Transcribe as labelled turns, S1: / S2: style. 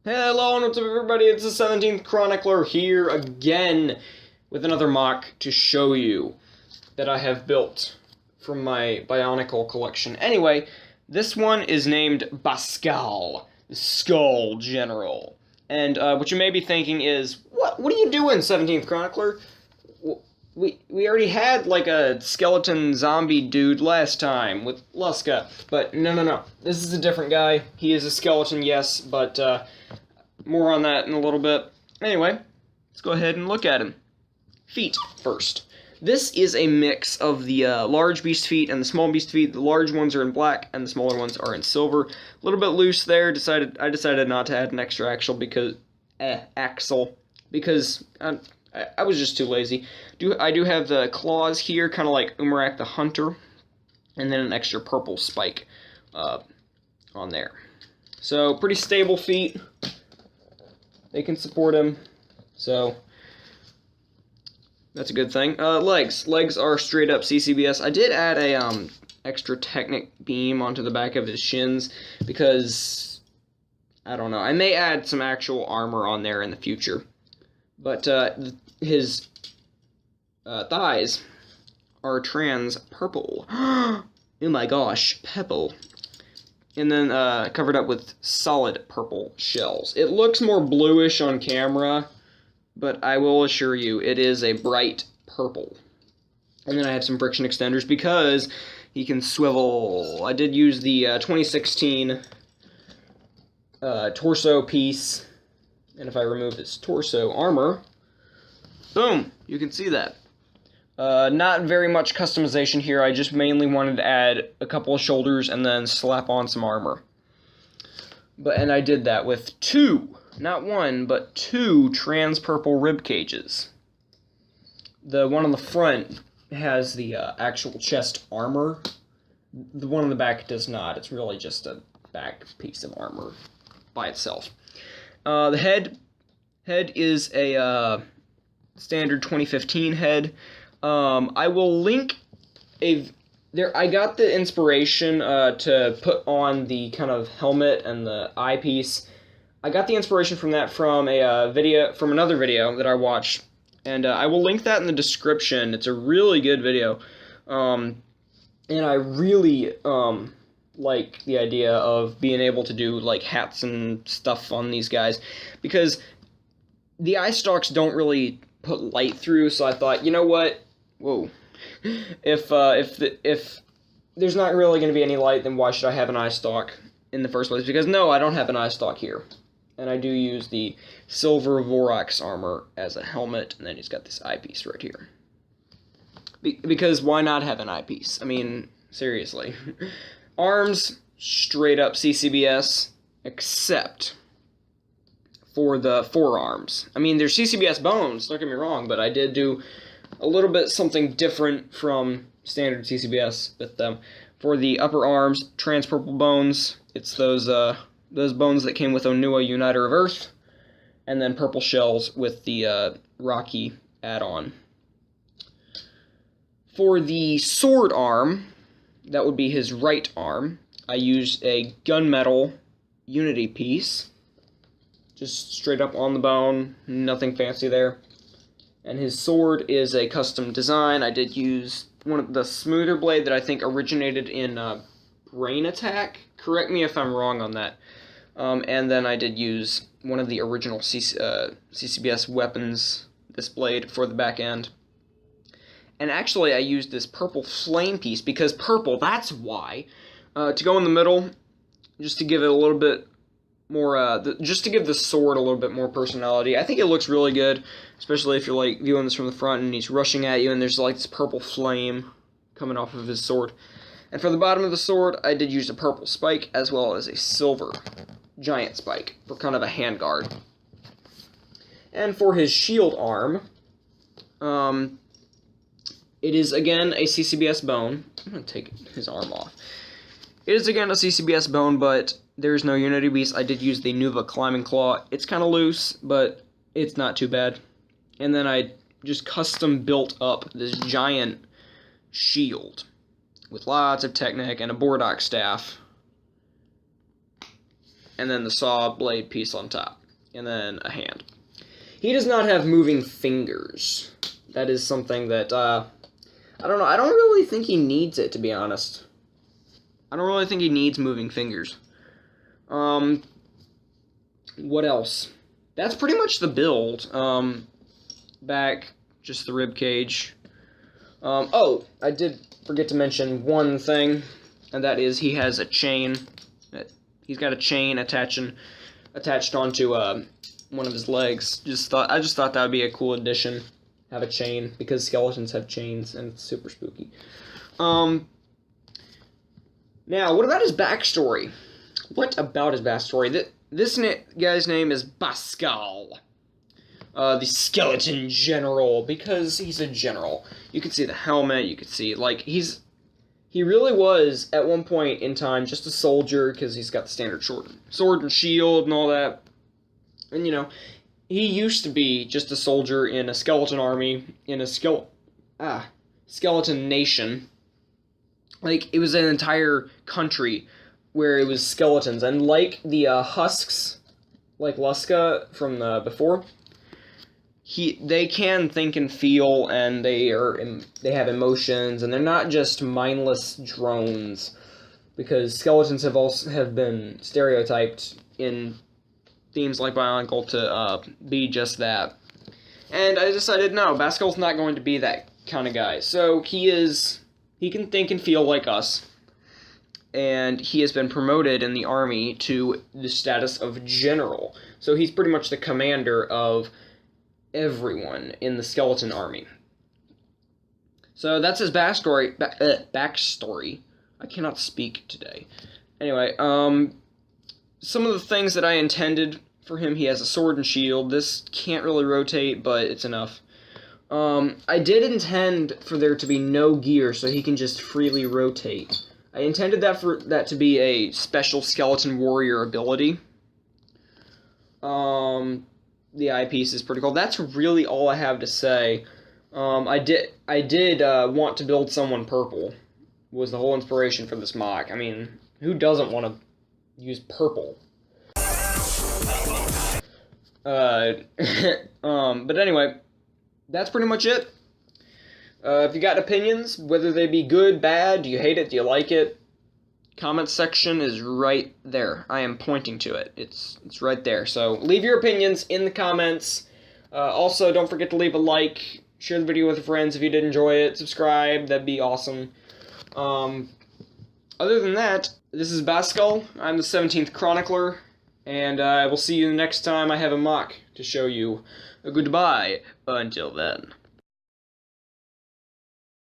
S1: Hello and what's up everybody, it's the 17th Chronicler here again with another MOC to show you that I have built from my Bionicle collection. Anyway, this one is named Baskall, the Skull General. And what you may be thinking is, what are you doing, 17th Chronicler? We already had like a skeleton zombie dude last time with Luska, but no. This is a different guy. He is a skeleton, yes, but more on that in a little bit. Anyway, let's go ahead and look at him. Feet first. This is a mix of the large beast feet and the small beast feet. The large ones are in black and the smaller ones are in silver. A little bit loose there. I decided not to add an extra axle because I was just too lazy. I do have the claws here, kind of like Umarak the Hunter, and then an extra purple spike on there. So, pretty stable feet. They can support him, so that's a good thing. Legs. Legs are straight up CCBS. I did add a extra Technic beam onto the back of his shins because, I don't know, I may add some actual armor on there in the future. But his thighs are trans purple. Oh my gosh, purple. And then covered up with solid purple shells. It looks more bluish on camera, but I will assure you it is a bright purple. And then I have some friction extenders because he can swivel. I did use the 2016 torso piece. And if I remove his torso armor, boom, you can see that. Not very much customization here. I just mainly wanted to add a couple of shoulders and then slap on some armor. And I did that with two, not one, but two trans purple rib cages. The one on the front has the actual chest armor. The one on the back does not. It's really just a back piece of armor by itself. The head is a standard 2015 head. I will link I got the inspiration to put on the kind of helmet and the eyepiece. I got the inspiration from that from another video that I watched, and I will link that in the description. It's a really good video, and I really like the idea of being able to do like hats and stuff on these guys, because the eye stalks don't really put light through. So I thought, you know what? Whoa. If there's not really going to be any light, then why should I have an eye stalk in the first place? Because no, I don't have an eye stalk here, and I do use the silver Vorax armor as a helmet, and then he's got this eyepiece right here. Because why not have an eyepiece? I mean, seriously. Arms, straight up CCBS, except for the forearms. I mean, they're CCBS bones, don't get me wrong, but I did do a little bit something different from standard CCBS with them. For the upper arms, trans purple bones, it's those bones that came with Onua Uniter of Earth, and then purple shells with the Rocky add-on. For the sword arm, that would be his right arm, I used a gunmetal unity piece. Just straight up on the bone, nothing fancy there. And his sword is a custom design. I did use one of the smoother blade that I think originated in Brain Attack. Correct me if I'm wrong on that. And then I did use one of the original CCBS weapons, this blade, for the back end. And actually, I used this purple flame piece, because purple, that's why. To go in the middle, just to give it a little bit more, just to give the sword a little bit more personality. I think it looks really good, especially if you're, like, viewing this from the front and he's rushing at you and there's, like, this purple flame coming off of his sword. And for the bottom of the sword, I did use a purple spike as well as a silver giant spike for kind of a handguard. And for his shield arm, it is, again, a CCBS bone. I'm going to take his arm off. It is, again, a CCBS bone, but there's no Unity Beast. I did use the Nuva Climbing Claw. It's kind of loose, but it's not too bad. And then I just custom built up this giant shield with lots of Technic and a Bordock staff. and then the saw blade piece on top, and then a hand. He does not have moving fingers. That is something that, I don't know, I don't really think he needs it, to be honest. I don't really think he needs moving fingers. What else? That's pretty much the build. Back, just the rib cage. Oh, I did forget to mention one thing, and that is he has a chain. He's got a chain attached onto one of his legs. I just thought that would be a cool addition. Have a chain, because skeletons have chains, and it's super spooky. Now, what about his backstory? What about his backstory? This guy's name is Baskall. The skeleton general, because he's a general. You can see the helmet, you can see, like, he really was, at one point in time, just a soldier, because he's got the standard sword and shield and all that. And, you know, he used to be just a soldier in a skeleton army, in a skeleton nation. Like, it was an entire country where it was skeletons. And like the husks, like Luska from before, they can think and feel, and they have emotions, and they're not just mindless drones, because skeletons have been stereotyped in themes like Bionicle to be just that. And I decided, no, Baskall's not going to be that kind of guy. So he can think and feel like us, and he has been promoted in the army to the status of general. So he's pretty much the commander of everyone in the skeleton army. So that's his backstory. Backstory. I cannot speak today. Anyway, some of the things that I intended for him: he has a sword and shield. This can't really rotate, but it's enough. I did intend for there to be no gear, so he can just freely rotate. I intended that to be a special skeleton warrior ability. The eyepiece is pretty cool. That's really all I have to say. I did want to build someone purple. Was the whole inspiration for this MOC. I mean, who doesn't want to use purple? But anyway, that's pretty much it. If you got opinions, whether they be good, bad, do you hate it, do you like it, comment section is right there. I am pointing to it. It's right there. So leave your opinions in the comments. Also, don't forget to leave a like, share the video with your friends if you did enjoy it, subscribe, that'd be awesome. Other than that, this is Baskall. I'm the 17th Chronicler, and I will see you next time I have a MOC to show you. Goodbye until then.